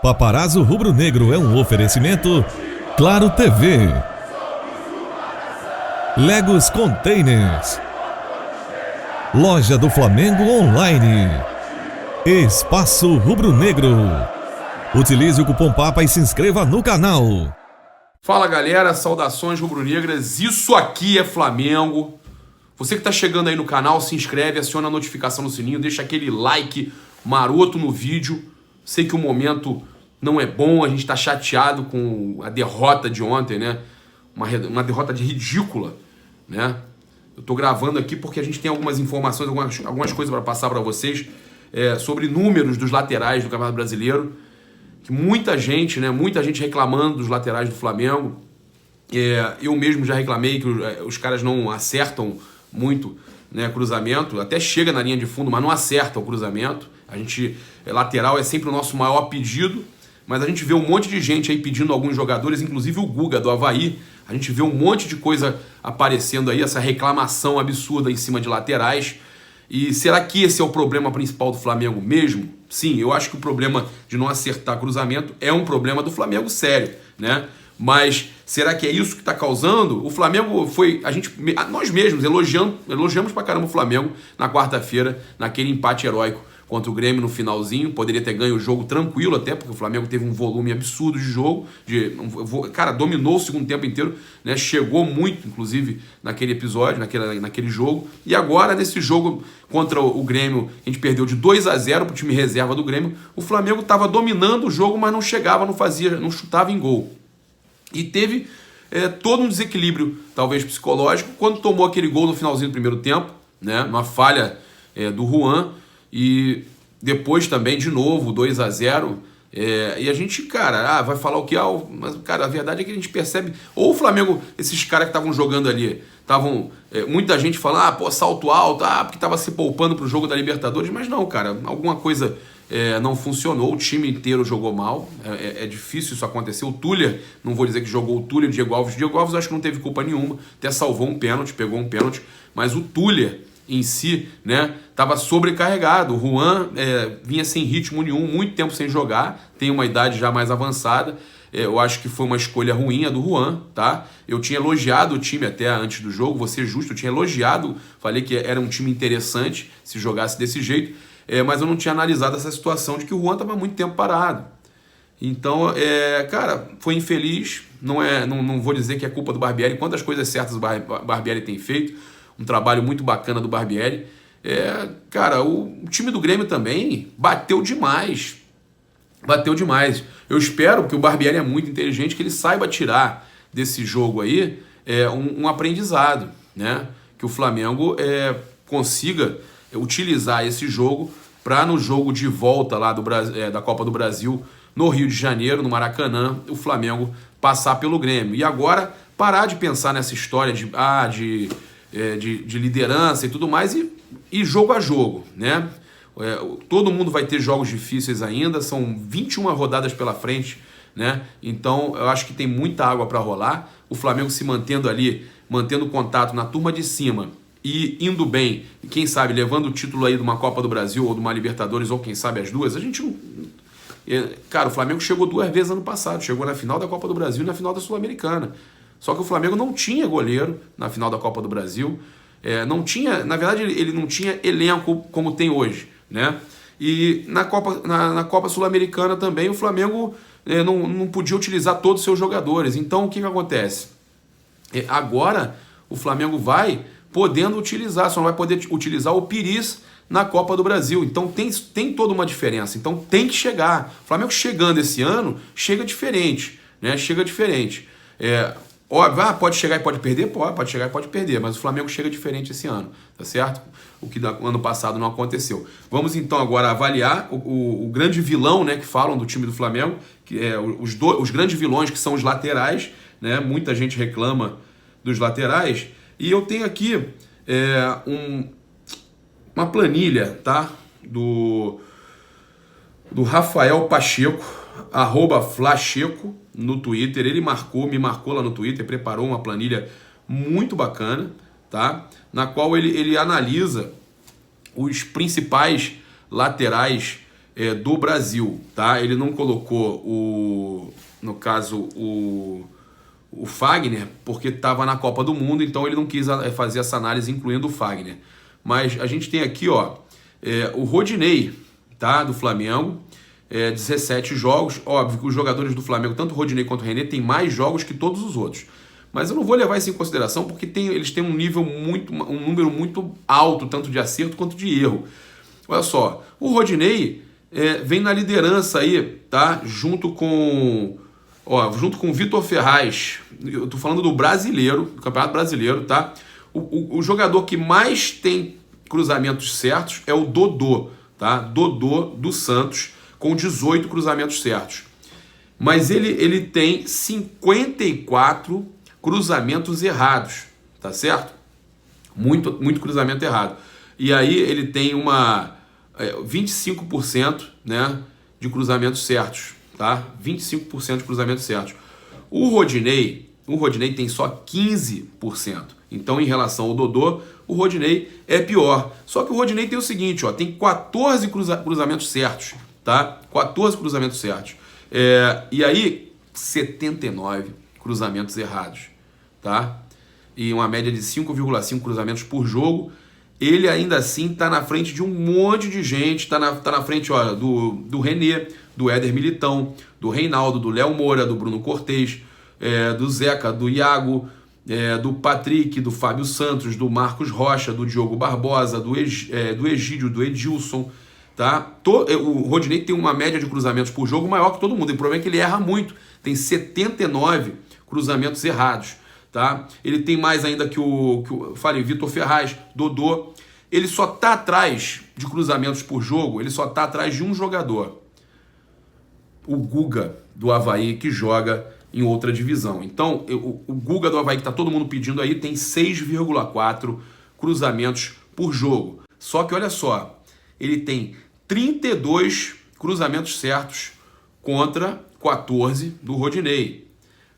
Paparazzo Rubro-Negro é um oferecimento Claro TV, Legos Containers, Loja do Flamengo Online, Espaço Rubro-Negro. Utilize o cupom PAPA e se inscreva no canal. Fala galera, saudações rubro-negras, isso aqui é Flamengo. Você que está chegando aí no canal, se inscreve, aciona a notificação no sininho, deixa aquele like maroto no vídeo. Sei que o momento não é bom, a gente está chateado com a derrota de ontem, né? Uma derrota ridícula, né? Eu tô gravando aqui porque a gente tem algumas informações, algumas coisas para passar para vocês sobre números dos laterais do Campeonato Brasileiro. Que muita gente reclamando dos laterais do Flamengo. Eu mesmo já reclamei que os caras não acertam muito, né, cruzamento, até chega na linha de fundo, mas não acerta o cruzamento. Lateral é sempre o nosso maior pedido, mas a gente vê um monte de gente aí pedindo alguns jogadores, inclusive o Guga do Avaí. A gente vê um monte de coisa aparecendo aí, essa reclamação absurda em cima de laterais. E será que esse é o problema principal do Flamengo mesmo? Sim, eu acho que o problema de não acertar cruzamento é um problema do Flamengo sério, né? Mas será que é isso que está causando? O Flamengo nós mesmos elogiamos pra caramba o Flamengo na quarta-feira, naquele empate heróico contra o Grêmio no finalzinho. Poderia ter ganho o jogo tranquilo até, porque o Flamengo teve um volume absurdo de jogo. Dominou o segundo tempo inteiro, né? Chegou muito, inclusive, naquele episódio, naquele jogo. E agora, nesse jogo contra o Grêmio, a gente perdeu de 2-0 para o time reserva do Grêmio. O Flamengo estava dominando o jogo, mas não chegava, não chutava em gol. E teve todo um desequilíbrio, talvez psicológico, quando tomou aquele gol no finalzinho do primeiro tempo, né? Uma falha do Juan. E depois também, de novo, 2-0. E a gente, vai falar o que? Mas, a verdade é que a gente percebe... Ou o Flamengo, esses caras que estavam jogando ali, muita gente fala, salto alto, porque estava se poupando para o jogo da Libertadores. Mas não, cara, alguma coisa não funcionou. O time inteiro jogou mal. É difícil isso acontecer. O Tuller, não vou dizer que jogou o Tuller, o Diego Alves. O Diego Alves acho que não teve culpa nenhuma. Até salvou um pênalti, pegou um pênalti. Mas o Tuller em si, né, estava sobrecarregado. O Juan vinha sem ritmo nenhum, muito tempo sem jogar, tem uma idade já mais avançada. Eu acho que foi uma escolha ruim a do Juan, tá? Eu tinha elogiado o time até antes do jogo, vou ser justo, eu tinha elogiado, falei que era um time interessante se jogasse desse jeito, mas eu não tinha analisado essa situação de que o Juan estava muito tempo parado. Então, foi infeliz, não vou dizer que é culpa do Barbieri, quantas coisas certas o Barbieri tem feito, um trabalho muito bacana do Barbieri. O time do Grêmio também bateu demais. Eu espero que o Barbieri é muito inteligente, que ele saiba tirar desse jogo aí um aprendizado, né? Que o Flamengo consiga utilizar esse jogo para no jogo de volta lá da Copa do Brasil, no Rio de Janeiro, no Maracanã, o Flamengo passar pelo Grêmio. E agora parar de pensar nessa história de liderança e tudo mais, e jogo a jogo, né? Todo mundo vai ter jogos difíceis ainda, são 21 rodadas pela frente, né? Então eu acho que tem muita água para rolar. O Flamengo se mantendo ali, mantendo contato na turma de cima e indo bem, quem sabe levando o título aí de uma Copa do Brasil ou de uma Libertadores, ou quem sabe as duas. A gente não... Cara, o Flamengo chegou 2 vezes ano passado, chegou na final da Copa do Brasil e na final da Sul-Americana. Só que o Flamengo não tinha goleiro na final da Copa do Brasil. Na verdade, ele não tinha elenco como tem hoje, né? E na Copa Sul-Americana também o Flamengo não podia utilizar todos os seus jogadores. Então o que acontece? Agora o Flamengo vai podendo utilizar, só não vai poder utilizar o Pires na Copa do Brasil. Então tem toda uma diferença. Então tem que chegar. O Flamengo chegando esse ano, chega diferente, né? Chega diferente. Óbvio, pode chegar e pode perder? Pode chegar e pode perder, mas o Flamengo chega diferente esse ano, tá certo? O que no ano passado não aconteceu. Vamos então agora avaliar o grande vilão, né, que falam do time do Flamengo, que os grandes vilões, que são os laterais, né? Muita gente reclama dos laterais, e eu tenho aqui uma planilha, tá? Do Rafael Pacheco, @Flacheco no Twitter. Ele me marcou lá no Twitter, preparou uma planilha muito bacana, tá? Na qual ele analisa os principais laterais do Brasil, tá? Ele não colocou no caso, o Fagner, porque estava na Copa do Mundo, então ele não quis fazer essa análise incluindo o Fagner. Mas a gente tem aqui, ó, o Rodinei, tá? Do Flamengo, 17 jogos. Óbvio que os jogadores do Flamengo, tanto o Rodinei quanto o René, tem mais jogos que todos os outros. Mas eu não vou levar isso em consideração porque eles têm um número muito alto, tanto de acerto quanto de erro. Olha só, o Rodinei vem na liderança aí, tá? Junto com o Vitor Ferraz. Eu tô falando do brasileiro, do Campeonato Brasileiro, tá? O jogador que mais tem cruzamentos certos é o Dodô, tá? Dodô do Santos, com 18 cruzamentos certos. Mas ele tem 54 cruzamentos errados, tá certo? Muito cruzamento errado. E aí ele tem 25%, né, de cruzamentos certos, tá? 25% de cruzamentos certos. O Rodinei tem só 15%. Então, em relação ao Dodô, o Rodinei é pior. Só que o Rodinei tem o seguinte, ó, tem 14 cruzamentos certos, tá? 14 cruzamentos certos. E aí, 79 cruzamentos errados, tá? E uma média de 5,5 cruzamentos por jogo. Ele ainda assim está na frente de um monte de gente, está na frente, ó, do René, do Éder Militão, do Reinaldo, do Léo Moura, do Bruno Cortez, do Zeca, do Iago, do Patrick, do Fábio Santos, do Marcos Rocha, do Diogo Barbosa, do Egídio, do Edilson, tá? O Rodinei tem uma média de cruzamentos por jogo maior que todo mundo, e o problema é que ele erra muito, tem 79 cruzamentos errados, tá? Ele tem mais ainda que falei, Vitor Ferraz, Dodô. Ele só tá atrás de cruzamentos por jogo, ele só tá atrás de um jogador, o Guga do Avaí, que joga em outra divisão. Então, o Guga do Avaí, que tá todo mundo pedindo aí, tem 6,4 cruzamentos por jogo. Só que olha só, ele tem 32 cruzamentos certos contra 14 do Rodinei,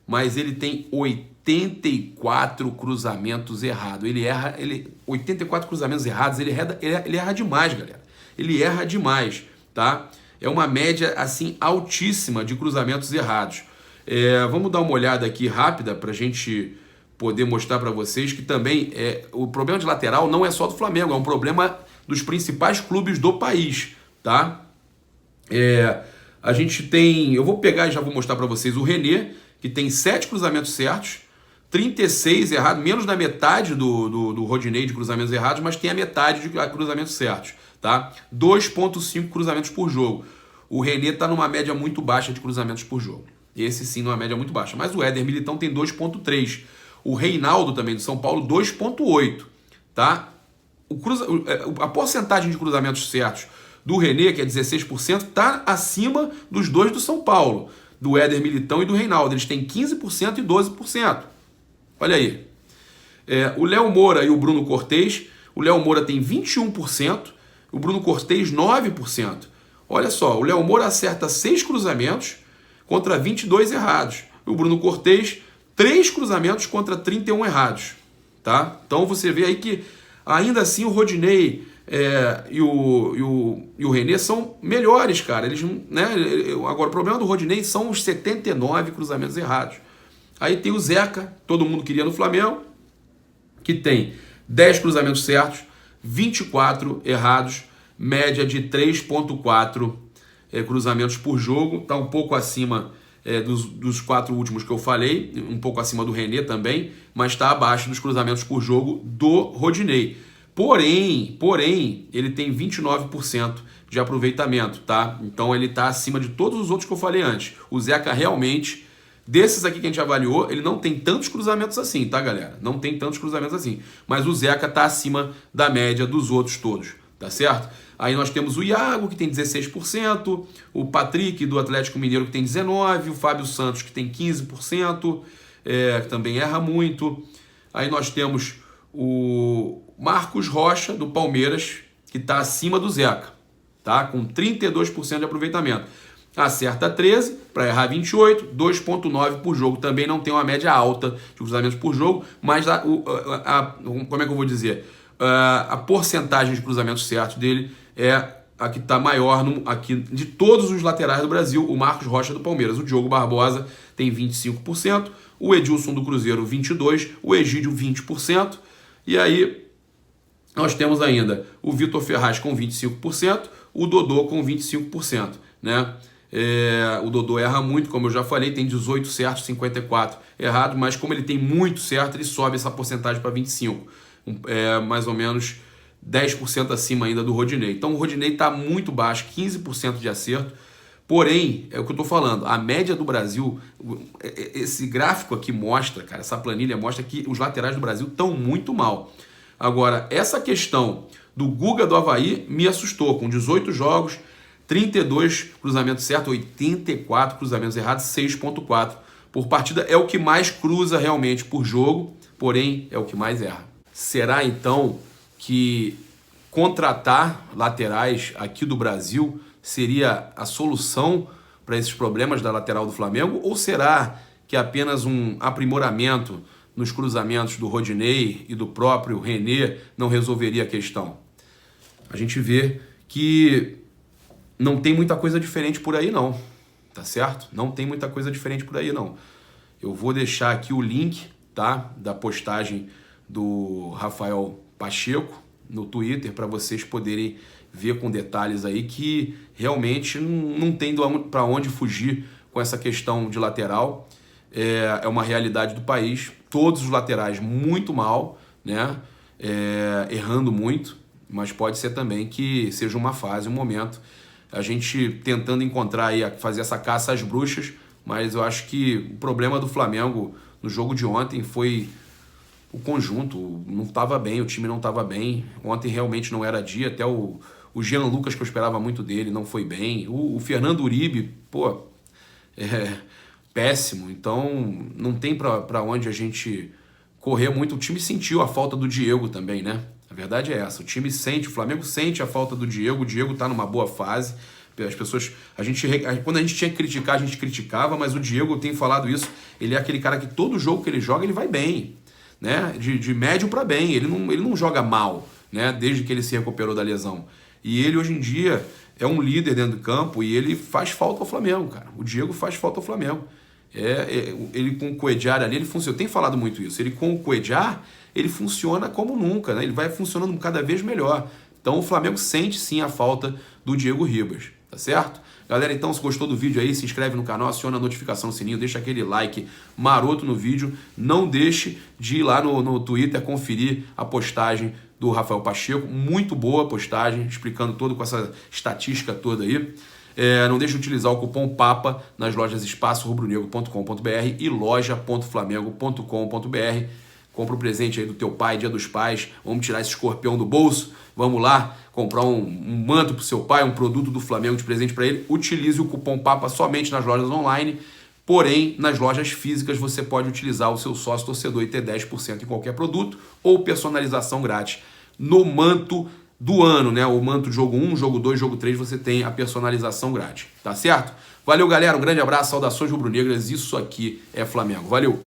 mas ele tem 84 cruzamentos errados. 84 cruzamentos errados, ele erra demais, galera. Ele erra demais, tá? É uma média, assim, altíssima de cruzamentos errados. Vamos dar uma olhada aqui rápida para a gente poder mostrar para vocês que também o problema de lateral não é só do Flamengo, é um problema dos principais clubes do país, tá? A gente tem... Eu vou pegar e já vou mostrar para vocês o René, que tem 7 cruzamentos certos, 36 errados, menos da metade do Rodinei de cruzamentos errados, mas tem a metade de cruzamentos certos, tá? 2,5 cruzamentos por jogo. O René está numa média muito baixa de cruzamentos por jogo. Esse sim numa média muito baixa. Mas o Éder Militão tem 2,3. O Reinaldo também do São Paulo, 2,8, tá? A porcentagem de cruzamentos certos do René, que é 16%, está acima dos dois do São Paulo, do Éder Militão e do Reinaldo. Eles têm 15% e 12%. Olha aí. O Léo Moura e o Bruno Cortez, o Léo Moura tem 21%, o Bruno Cortez 9%. Olha só, o Léo Moura acerta 6 cruzamentos contra 22 errados. O Bruno Cortez, 3 cruzamentos contra 31 errados. Tá? Então você vê aí que ainda assim o Rodinei e o René são melhores, cara. Eles, né? Agora, o problema do Rodinei são os 79 cruzamentos errados. Aí tem o Zeca, todo mundo queria no Flamengo, que tem 10 cruzamentos certos, 24 errados, média de 3,4 cruzamentos por jogo. Está um pouco acima dos 4 últimos que eu falei, um pouco acima do René também, mas está abaixo dos cruzamentos por jogo do Rodinei. Porém, ele tem 29% de aproveitamento, tá? Então ele está acima de todos os outros que eu falei antes. O Zeca realmente, desses aqui que a gente avaliou, ele não tem tantos cruzamentos assim, tá, galera? Não tem tantos cruzamentos assim. Mas o Zeca está acima da média dos outros todos, tá certo? Aí nós temos o Iago, que tem 16%, o Patrick, do Atlético Mineiro, que tem 19%, o Fábio Santos, que tem 15%, que também erra muito. Aí nós temos o Marcos Rocha, do Palmeiras, que está acima do Zeca, tá? Com 32% de aproveitamento. Acerta 13, para errar 28, 2,9 por jogo. Também não tem uma média alta de cruzamentos por jogo, mas como é que eu vou dizer? A porcentagem de cruzamentos certos dele é a que está maior aqui de todos os laterais do Brasil, o Marcos Rocha do Palmeiras. O Diogo Barbosa tem 25%, o Edilson do Cruzeiro 22%, o Egídio 20%, e aí nós temos ainda o Vitor Ferraz com 25%, o Dodô com 25%, né? O Dodô erra muito, como eu já falei, tem 18 certos, 54 errados, mas como ele tem muito certo, ele sobe essa porcentagem para 25%, mais ou menos 10% acima ainda do Rodinei. Então o Rodinei está muito baixo, 15% de acerto. Porém, é o que eu estou falando, a média do Brasil, esse gráfico aqui mostra, cara, essa planilha mostra que os laterais do Brasil estão muito mal. Agora, essa questão do Guga do Avaí me assustou, com 18 jogos, 32 cruzamentos certos, 84 cruzamentos errados, 6,4 por partida. É o que mais cruza realmente por jogo, porém é o que mais erra. Será então que contratar laterais aqui do Brasil seria a solução para esses problemas da lateral do Flamengo? Ou será que apenas um aprimoramento nos cruzamentos do Rodinei e do próprio René não resolveria a questão? A gente vê que não tem muita coisa diferente por aí não, tá certo? Não tem muita coisa diferente por aí não. Eu vou deixar aqui o link, tá, da postagem do Rafael Pacheco no Twitter para vocês poderem ver com detalhes aí que realmente não tem para onde fugir com essa questão de lateral. É uma realidade do país, todos os laterais muito mal, né? Errando muito, mas pode ser também que seja uma fase, um momento, a gente tentando encontrar aí, fazer essa caça às bruxas, mas eu acho que o problema do Flamengo no jogo de ontem foi o conjunto, não estava bem, o time não estava bem. Ontem realmente não era dia, até o Jean Lucas, que eu esperava muito dele, não foi bem. O Fernando Uribe, péssimo. Então não tem para onde a gente correr muito. O time sentiu a falta do Diego também, né? A verdade é essa, o time sente, o Flamengo sente a falta do Diego, o Diego tá numa boa fase. As pessoas, quando a gente tinha que criticar, a gente criticava, mas o Diego, eu tenho falado isso, ele é aquele cara que todo jogo que ele joga, ele vai bem, né? De médio para bem, ele não joga mal, né? Desde que ele se recuperou da lesão. E ele hoje em dia é um líder dentro do campo e ele faz falta ao Flamengo, cara. O Diego faz falta ao Flamengo. Ele com o Cuéllar ali, ele funciona. Eu tenho falado muito isso. Ele com o Cuéllar, ele funciona como nunca, né? Ele vai funcionando cada vez melhor. Então o Flamengo sente sim a falta do Diego Ribas, tá certo? Galera, então se gostou do vídeo aí, se inscreve no canal, aciona a notificação no sininho, deixa aquele like maroto no vídeo. Não deixe de ir lá no Twitter conferir a postagem do Rafael Pacheco. Muito boa a postagem, explicando todo com essa estatística toda aí. Não deixe de utilizar o cupom PAPA nas lojas espaçorubronegro.com.br e loja.flamengo.com.br. Compra o presente aí do teu pai, Dia dos Pais. Vamos tirar esse escorpião do bolso. Vamos lá comprar um manto pro seu pai, um produto do Flamengo de presente para ele. Utilize o cupom PAPA somente nas lojas online. Porém, nas lojas físicas você pode utilizar o seu sócio torcedor e ter 10% em qualquer produto ou personalização grátis no manto do ano, né? O manto jogo 1, jogo 2, jogo 3, você tem a personalização grátis, tá certo? Valeu, galera, um grande abraço, saudações rubro-negras, isso aqui é Flamengo. Valeu!